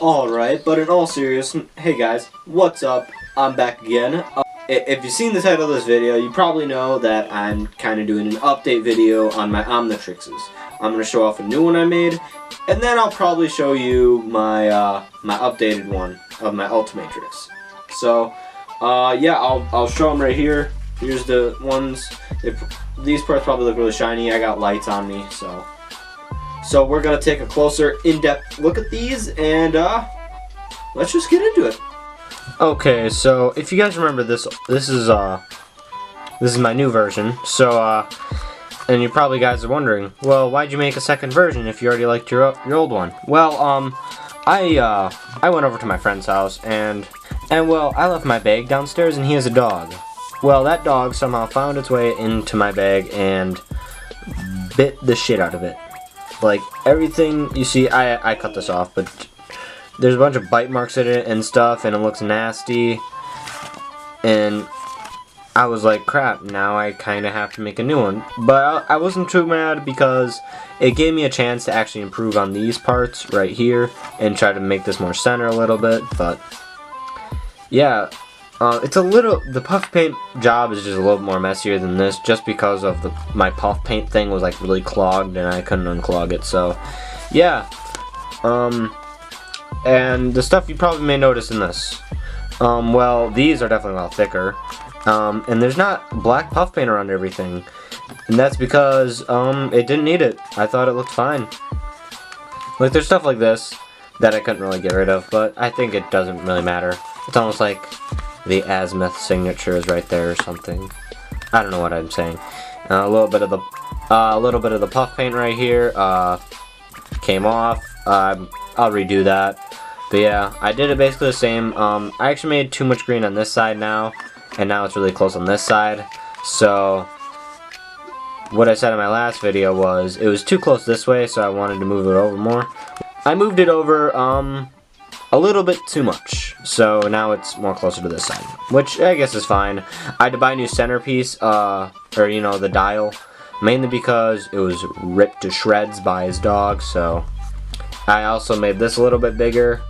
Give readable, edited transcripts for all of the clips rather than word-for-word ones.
Alright, but in all seriousness, hey guys, what's up? I'm back again. If you've seen the title of this video, you probably know that I'm kind of doing an update video on my Omnitrixes. I'm going to show off a new one I made, and then I'll probably show you my my updated one of my Ultimatrix. So, yeah, I'll show them right here. Here's the ones. These parts probably look really shiny. I got lights on me, so we're gonna take a closer, in-depth look at these, and let's just get into it. Okay, so if you guys remember this is my new version. So and you probably guys are wondering, well, why'd you make a second version if you already liked your old one? Well, I went over to my friend's house and well, I left my bag downstairs and he has a dog. Well, that dog somehow found its way into my bag and bit the shit out of it. Like, everything, you see, I cut this off, but there's a bunch of bite marks in it and stuff, and it looks nasty, and I was like, crap, now I kind of have to make a new one. But I wasn't too mad because it gave me a chance to actually improve on these parts right here, and try to make this more center a little bit, but yeah. It's a little, the puff paint job is just a little more messier than this, just because of my puff paint thing was like really clogged and I couldn't unclog it, so yeah. And the stuff you probably may notice in this, well, these are definitely a lot thicker, and there's not black puff paint around everything, and that's because it didn't need it. I thought it looked fine. Like, there's stuff like this that I couldn't really get rid of, but I think it doesn't really matter. It's almost like the azimuth signature is right there or something. I don't know what I'm saying. A little bit of the puff paint right here came off. I'll redo that. But yeah, I did it basically the same. I actually made too much green on this side now, and now it's really close on this side. So what I said in my last video was it was too close this way, so I wanted to move it over more. I moved it over a little bit too much, so now it's more closer to this side, which I guess is fine. I had to buy a new centerpiece, or you know, the dial, mainly because it was ripped to shreds by his dog, so I also made this a little bit bigger.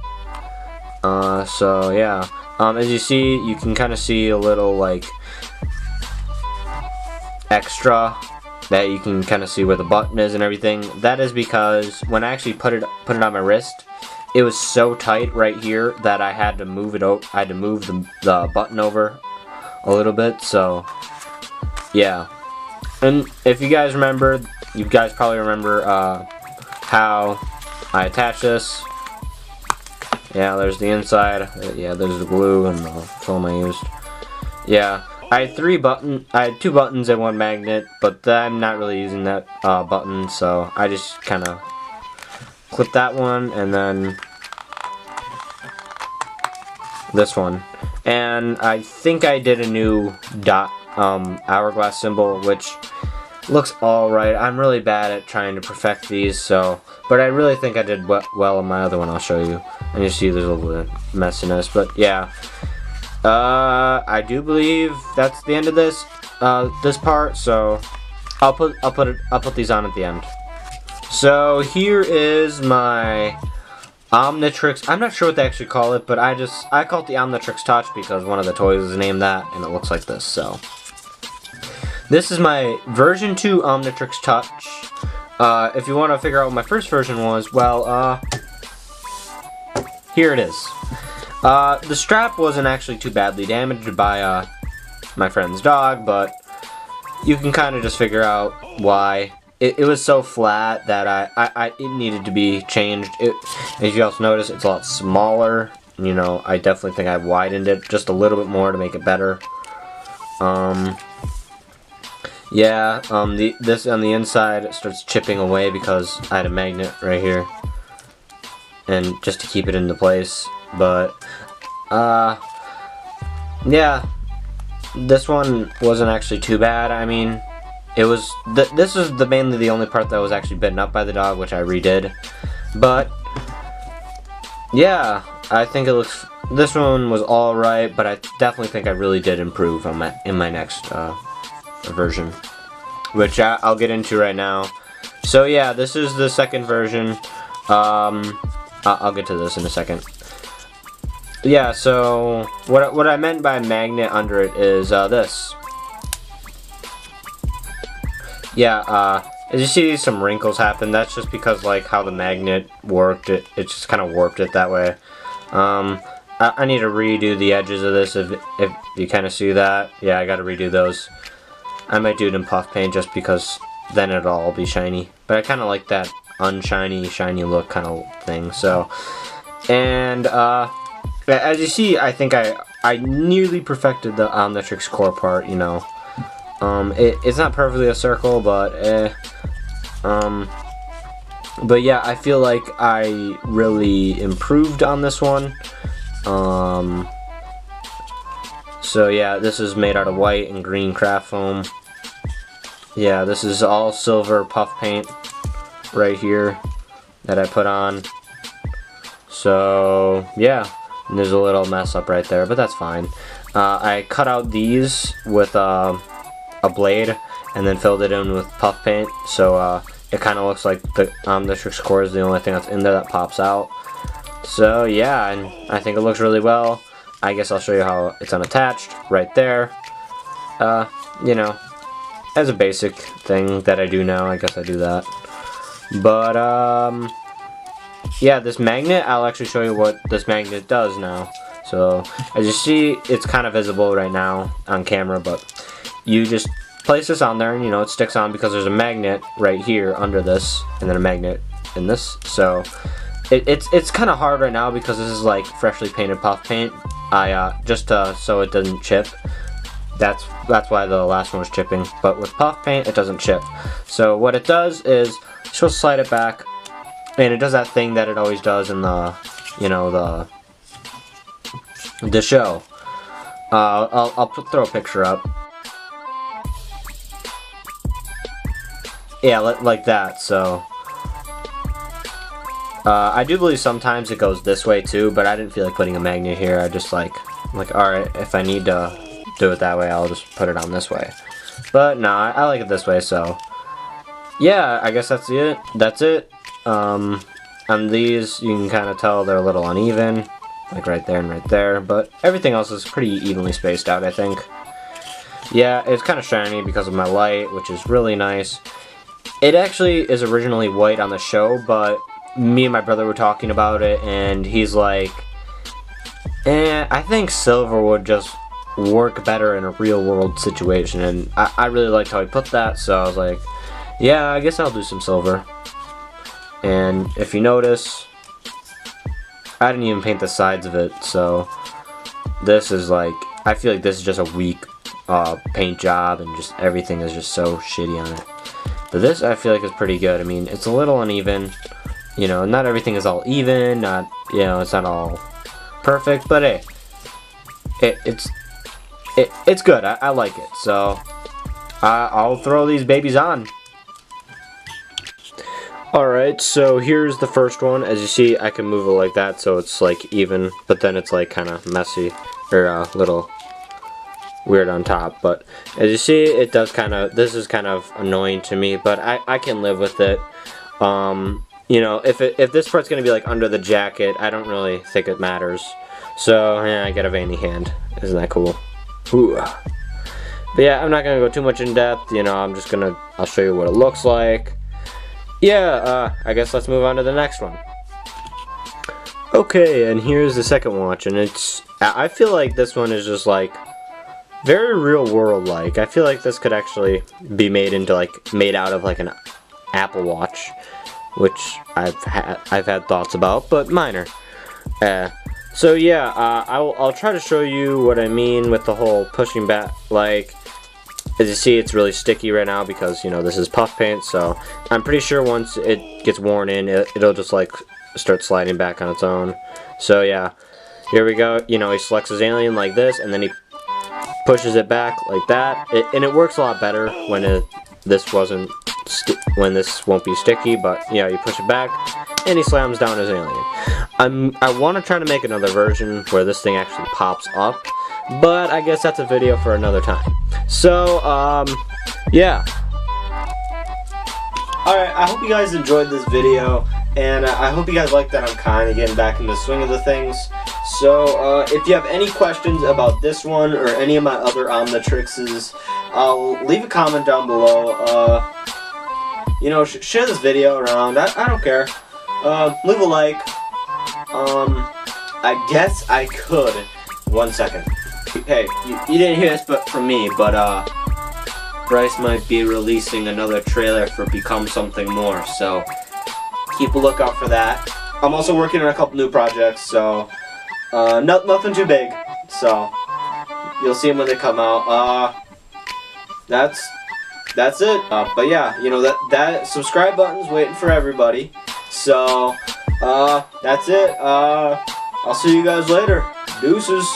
So yeah, as you see, you can kind of see a little like extra that you can kind of see where the button is and everything. That is because when I actually put it on my wrist, it was so tight right here that I had to move it over. I had to move the button over a little bit. So yeah, and if you guys remember, you guys probably remember how I attached this. Yeah, there's the inside. Yeah, there's the glue and the foam I used. Yeah, I had two buttons and one magnet, but I'm not really using that button, so I just kind of clip that one and then this one, and I think I did a new dot hourglass symbol, which looks alright. I'm really bad at trying to perfect these, so but I really think I did well on my other one. I'll show you, and you see there's a little bit of messiness, but yeah, I do believe that's the end of this part, so I'll put these on at the end. So here is my Omnitrix. I'm not sure what they actually call it, but I call it the Omnitrix Touch because one of the toys is named that, and it looks like this. So this is my version 2 Omnitrix Touch. If you want to figure out what my first version was, well, here it is. The strap wasn't actually too badly damaged by my friend's dog, but you can kind of just figure out why. It was so flat that it needed to be changed. As you also notice, it's a lot smaller. You know, I definitely think I widened it just a little bit more to make it better. Yeah, this on the inside starts chipping away because I had a magnet right here, and just to keep it into place. But yeah, this one wasn't actually too bad. I mean, it was this was mainly the only part that was actually bitten up by the dog, which I redid. But yeah, I think it looks. This one was all right, but I definitely think I really did improve on in my next version, which I'll get into right now. So yeah, this is the second version. I'll get to this in a second. Yeah, so what I meant by magnet under it is this. Yeah, as you see some wrinkles happen, that's just because like how the magnet worked, it just kind of warped it that way. I need to redo the edges of this if you kind of see that. Yeah, I gotta redo those. I might do it in puff paint just because then it'll all be shiny. But I kind of like that unshiny, shiny look kind of thing. So, and as you see, I think I nearly perfected the Omnitrix core part. You know, it's not perfectly a circle, but yeah, I feel like I really improved on this one. So yeah, this is made out of white and green craft foam. Yeah, this is all silver puff paint right here that I put on. So yeah, and there's a little mess up right there, but that's fine. I cut out these with a blade and then filled it in with puff paint, so it kind of looks like the Omnitrix core is the only thing that's in there that pops out. So yeah, and I think it looks really well. I guess I'll show you how it's unattached right there. You know, as a basic thing that I do now, I guess I do that. But yeah, this magnet, I'll actually show you what this magnet does now. So as you see, it's kind of visible right now on camera, but you just place this on there and you know it sticks on because there's a magnet right here under this and then a magnet in this. So it's kind of hard right now because this is like freshly painted puff paint. Just so it doesn't chip. That's why the last one was chipping. But with puff paint, it doesn't chip. So what it does is she'll slide it back, and it does that thing that it always does in the, you know, the show. I'll throw a picture up. Yeah, like that. So. I do believe sometimes it goes this way too, but I didn't feel like putting a magnet here. I just like alright, if I need to do it that way, I'll just put it on this way. But no, I like it this way, so yeah, I guess that's it. That's it. On these, you can kind of tell they're a little uneven, like right there and right there, but everything else is pretty evenly spaced out, I think. Yeah, it's kind of shiny because of my light, which is really nice. It actually is originally white on the show, but me and my brother were talking about it, and he's like, I think silver would just work better in a real world situation, and I really liked how he put that, so I was like, yeah, I guess I'll do some silver. And if you notice, I didn't even paint the sides of it, so this is like, I feel like this is just a weak paint job, and just everything is just so shitty on it. But this I feel like is pretty good. I mean, it's a little uneven. You know, not everything is all even, not, you know, it's not all perfect, but hey, it's good. I like it, so I'll throw these babies on. Alright, so here's the first one. As you see, I can move it like that, so it's like even, but then it's like kind of messy, or a little weird on top. But as you see, it does kind of, this is kind of annoying to me, but I can live with it. You know, if this part's going to be like under the jacket, I don't really think it matters. So, yeah, I get a veiny hand. Isn't that cool? Ooh. But yeah, I'm not going to go too much in depth, you know, I'll show you what it looks like. Yeah, I guess let's move on to the next one. Okay, and here's the second watch, and I feel like this one is just like, very real world like. I feel like this could actually be made out of like an Apple Watch, which I've had thoughts about, but minor. So yeah, I'll try to show you what I mean with the whole pushing back. Like, as you see, it's really sticky right now because, you know, this is puff paint, so I'm pretty sure once it gets worn in, it'll just like start sliding back on its own. So yeah, here we go. You know, he selects his alien like this, and then he pushes it back like that, and it works a lot better when this won't be sticky. But yeah, you push it back and he slams down his alien. I want to try to make another version where this thing actually pops up, but I guess that's a video for another time. So yeah, Alright, I hope you guys enjoyed this video, and I hope you guys like that I'm kind of getting back in the swing of the things. So, if you have any questions about this one or any of my other Omnitrixes, leave a comment down below. You know, share this video around. I don't care. Leave a like. I guess I could. 1 second. Hey, you didn't hear this from me, but Bryce might be releasing another trailer for Become Something More, so keep a lookout for that. I'm also working on a couple new projects, so nothing too big, so you'll see them when they come out. That's it. But yeah, you know, that subscribe button's waiting for everybody. So that's it. I'll see you guys later. Deuces.